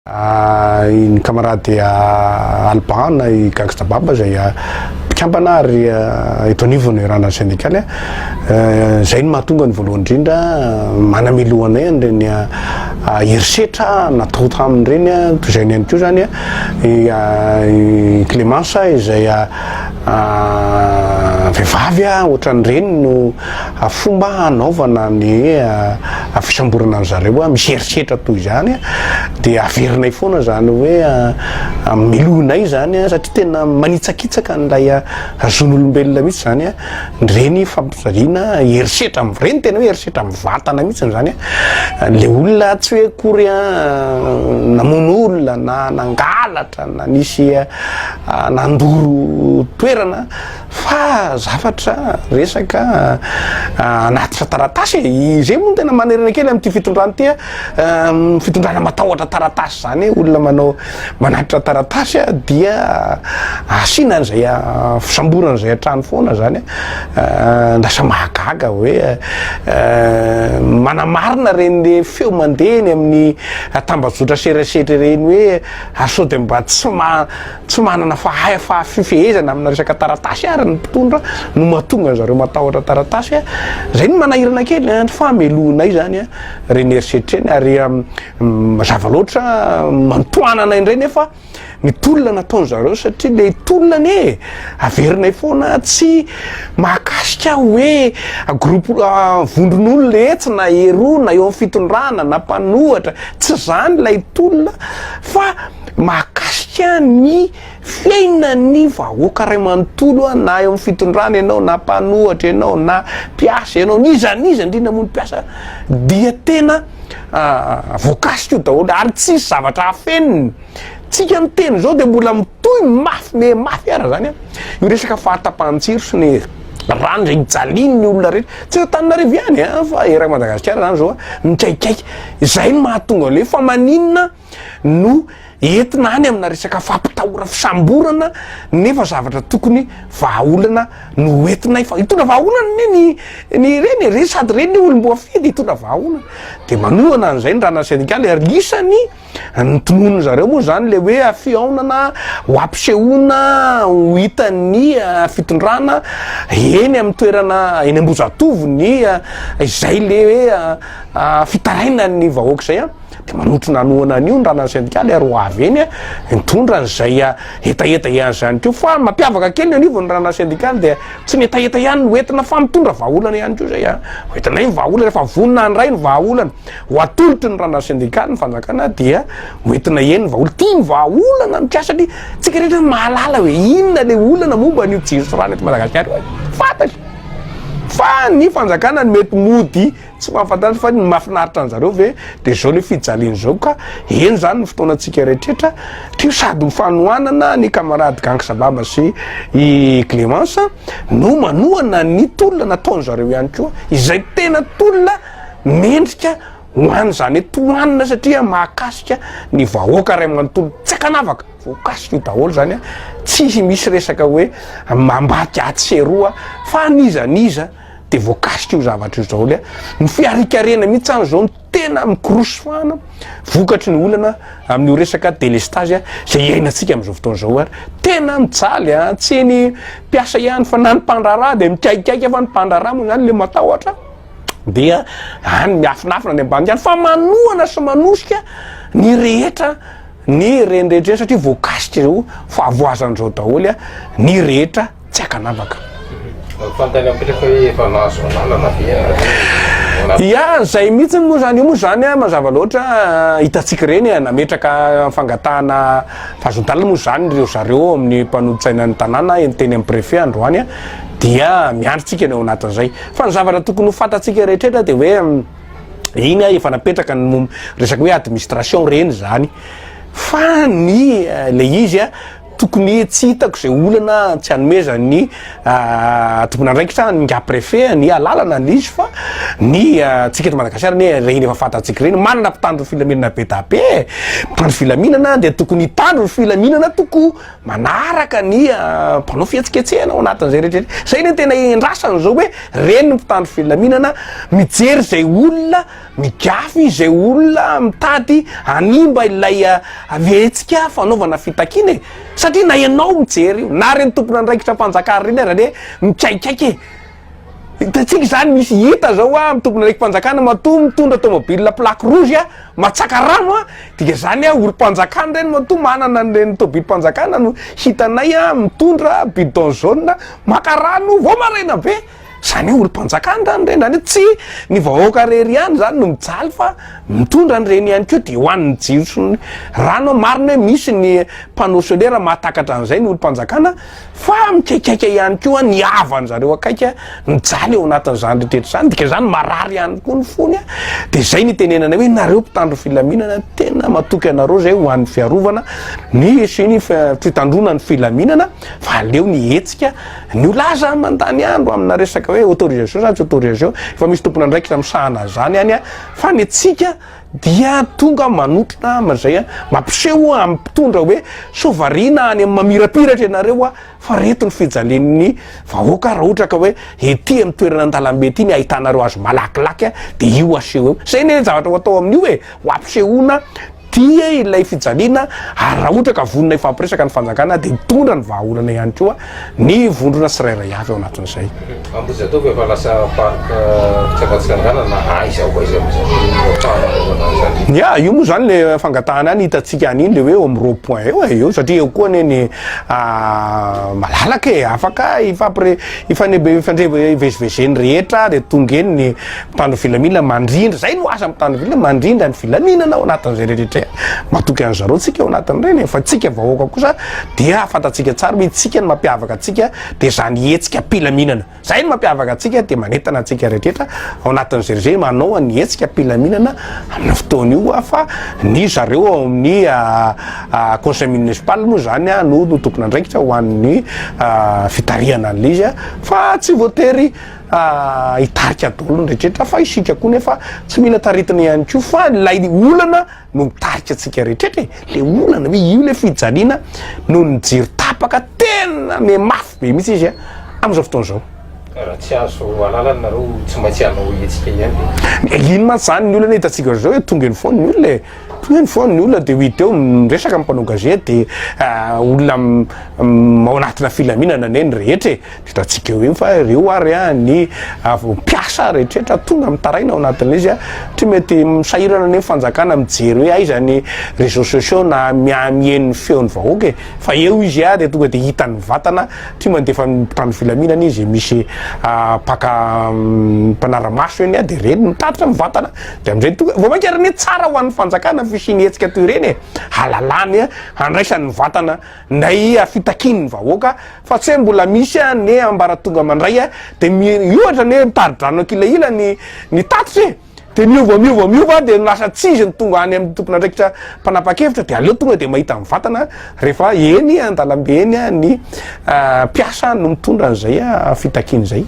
Ny camarady Albana i gangsta baba zay mpikambana ary eto anivony rana syndikaly zay ny mahatonga ny voalohany indrindra manamilohana ireny herisetra natao tamin'ireny toy izay ny ihany koa zany i Clémence izay vehivavy ohatran'ireny no fomba hanaovana ny fisamborana an'zareo misy herisetra toy izany dia averinay foana zany hoe milonay zany satria tena manitsakitsaka n'ilay zon'olombelona mihitsy zany reny fampizariana herisetra reny tena hoe herisetra mivatana mihitsy zany le olona tsy hoe kory namono olona na nangalatra na nisy nandoro toerana fa zavatra resaka anatitra taratasy izay moa tena manerana kely amin'ity fitondrana ty fitondrana matahotra taratasy zany olona manao manatitra taratasy dia asina an'izay fisamborana zay atrano foana zany lasa mahagaga hoe manamarina reny le feo mandehany amin'ny tambazotra serasera reny hoe asody mba tsy manana fifehezana amina resaka taratasy ary ny mpitondra no mahatonga zareo matahotra taratasy zay ny manahirana kely famelonay zany reny herisetreny ary zavaloatra mantoanana indray nefa ny tolona nataony zareo satria le tolonany averinay foana tsy mahakasika hoe groupe vondron'olo lehetsy na ero na eo amin'ny fitondrana na mpanohatra tsy zany lay tolona fa mahakasika ny fiainany vahoaka ray manontolo na eo amin'ny fitondrana ianao na mpanohatra ianao na mpiasa ianao nizaniza indrindra moa ny mpiasa dia tena voakasika io daholo ary tsisy zavatra hafeniny tsika ny teny zao de mbola mitoy mafy ara zany io resaka fahatapahan-tsiro sy ny rano zay jaliny ny olona rehetra tsy Antananarivo ihany fa eraky Madagasikara zany zao mikaikaiky zay ny mahatonga le fa maninona no entina any amina resaka fampitahora fisamborana nefa zavatra tokony vahaolana no entinay fa hitondra vahaolana ny reny sady reny ny olom-boafidy hitondra vahaolana de manohana an'izay ny rana syndikaly ary isany ny tononony zareo moa zany le hoe fiaonana ho ampisehoana ho hitany fitondrana eny amin'ny toerana eny Ambozatovo ny izay le hoe fitaraina ny vahoaka zay de manotro nanoana an'io ny rana syndikaly ary ho avy eny mitondra an'izay etaeta ihany zany keo fa mampiavaka kely ny anivony rana syndikaly de tsy ny etaeta ihany no entina fa mitondra vahaolana ihany keo zay hoentina ny vahaolana rehefa vonina andray ny vahaolana ho atolotry ny rana syndikaly ny fanjakana dia hoentina eny ny vahaolana tia ny vahaolana mikasa satria tsika rehetra mahalala hoe inona le olana momba n'io jirotsy rana eto Madagasikara fantatry fa ny fanjakana ny mety mody tsy mahafantatry fa ny mahafinaritra an'zareo ve de zao le fijaliany zao ka eny zany ny fotoanantsika rehetrrehetra teo sady mifanohanana ny camarade gangsta baba sy i Clémence no manohana ny tolona nataony zareo ihany koa izay tena tolona mendrika hoany zany tohanina satria mahakasika ny vahoaka ray manontolo tsy akanavaka voakasika io daholo zany tsy misy resaka hoe mambaty atseroa fa nizaniza de voakasika io zavatra io zao le ny fiarikarena mihitsy any zao tena mikorosofana vokatry ny olana amin'io resaka délestage zay iainantsika am'izao fotoana zao ary tena mijaly tsy ny mpiasa ihany fa na ny mpandrarà de mikaikaiky fa ny mpandrarà moa zany le matahotra dia any miafinafina ny ambany ihany fa manohana sy manosika ny rehetra ny reny rehetra satria voakasika zao fa avoazan'izao daholo ny rehetra tsy akanavaka ia zay mihitsy moa zany io moa zany mazava loatra hitatsika reny nametraka fangatahana fahazon-dalana moa zany reo zareo amin'ny mpanoditsaina ny tanàna teny amin'ny préfet androany dia miandritsika eo anatin'izay fa ny zavatra tokony ho fantatsika rehetrrehetra de hoe iny efa napetraka ny resaka hoe administration reny zany fa ny le izy tokony tsy hitako zay olana tsy hanomezany tompona andraikitra nga préfet ny alalana n'izy fa ny tsika eto Madagasikara ny regny efa fantatsika reny manana mpitandro filaminana be da be mpitandro filaminana de tokony hitandro filaminana toko manaraka ny mpanao fihetsiketsehana ao anatin'izay rehetrarehetra zay ny tena endrasany zao hoe reny ny mpitandro filaminana mijery zay olona migafy zay olona mitady animba ilay avetsika fanaovana fitakina e satria na ianao mijery io na reny tompona andraikitra mpanjakary reny arany mikaikaiky hitantsika zany misy hita zao mitompona ndraiky mpanjakana matoa mitondra tomobile plaque rouge matsaka rano dika zany olo-mpanjakana reny matoa manana reny tobile mpanjakana no hitanay mitondra bidon jaune maka rano vao marena be zany olo-mpanjakana rany reny zany tsy ny vahoaka rery ihany zany no mijaly fa mitondra an'ireny ihany keo de hoan'ny jiro rano marina hoe misy ny panneau solaire mahatakatra an'izay ny olo-mpanjakana fa mikaikaika ihany keo ny havany zareo akaika mijaly eo anatin'izany rehetra zany dika zany marary ihany koa ny fony de zay ny tenenana hoe nareo mpitandro filaminana tena matoky anareo zay ho an'ny fiarovana ny siny fitandrona ny filaminana fa aleo ny hetsika ny olaza mandany andro amina resaka hoe autorisation zany tsy autorisation efa misy tompona andraikitra misahana zany any fa ny atsika dia tonga manotrona mazay mampiseho ampitondra hoe sovarina any mamirapiratra ianareo fa reto ny fijalen'ny vahoaka raha ohatra ka hoe ety amin'ny toerana an-dalambe ety ny ahitanareo azo malakilaky de io aseho eo zay ny zavatra ho atao amin'io hoe ho ampisehoana dia ilay fijaliana ary raha ohatra ka vonona ifampiresaka ny fanjakana de mitondra ny vahaolana ihany koa ny vondrona tsirairay avy ao anatin'izay ambozy atao efa lasa fitsapatsikanganana aiza ho aiza ya io moa zany le fangatahana any hitatsika any iny le hoe eo amin'ny rond point eo eo satria eo koa neny malalaka afaka ifandreva ivezivezeny rehetra de tonga eny ny mpitandro filaminana mandrindra zay no asa mpitandro filaminana mandrindra ny filaminana ao anatin'izay rehetra matoky an zareo tsika ao anatin'ireny fa tsika vahoaka kosa dia afantatsika tsara hoe tsika ny mampiavaka atsika de zany hetsika pilaminana zay ny mampiavaka atsika de manentana atsika rehetra ao anatin'izay zay manao ny hetsika pilaminana amina fotoana io fa ny zareo ao amin'ny conseil municipal moa zany no tompona andraikitra ho an'ny fitarihana an'le izy fa tsy voatery hitarika daholo ny rehetrarehetra fa isika koa nefa tsy mila taritina ihany ko fa lay olana no mitarika atsika rehetraretra le olana hoe io le fijaliana no ny jiro tapaka tena me mafy be mihitsy izy am'izao fotoana zao raha tsy azo alalany nareo tsy maintsy anao hetsika ihany ino mantsy zany ny olana hitatsika zao hoe tonga ny foany ny olona tonga ny foany ny olona de hita eo miresaka mpanao gazety olona ao anatina filaminana neny rehetra hitatsika eo iny fa reo ary ny mpiasa rehetrarehetra tonga mitaraina ao anatin'le izy tsy mety misahirana ny fanjakana mijery hoe aiza ny réseaux sociaux na mien'ny feon'ny vahoaka fa eo izy de tonga de hitan'ny vatana tsy mandefa mpitandro filaminana izy misy paka mpanaramaso eny de reny mitatitra mivatana de am'izay tonga vao mankarany tsara ho an'ny fanjakana fisiny hetsika toy ireny halalany andraisan'ny vatana nday fitakiny ny vahoaka fa tsy hoe mbola misy ny ambaratonga mandray de ohatra ny hoe mitaridrano akilaila ny tatitra de miova de lasa tsizy ny tonga any amin'ny tompona andraikitra mpanapa-kevitra de aleo tonga de mahita mivatana rehefa eny an-dalambe eny ny mpiasa no mitondra an'izay fitakiny zay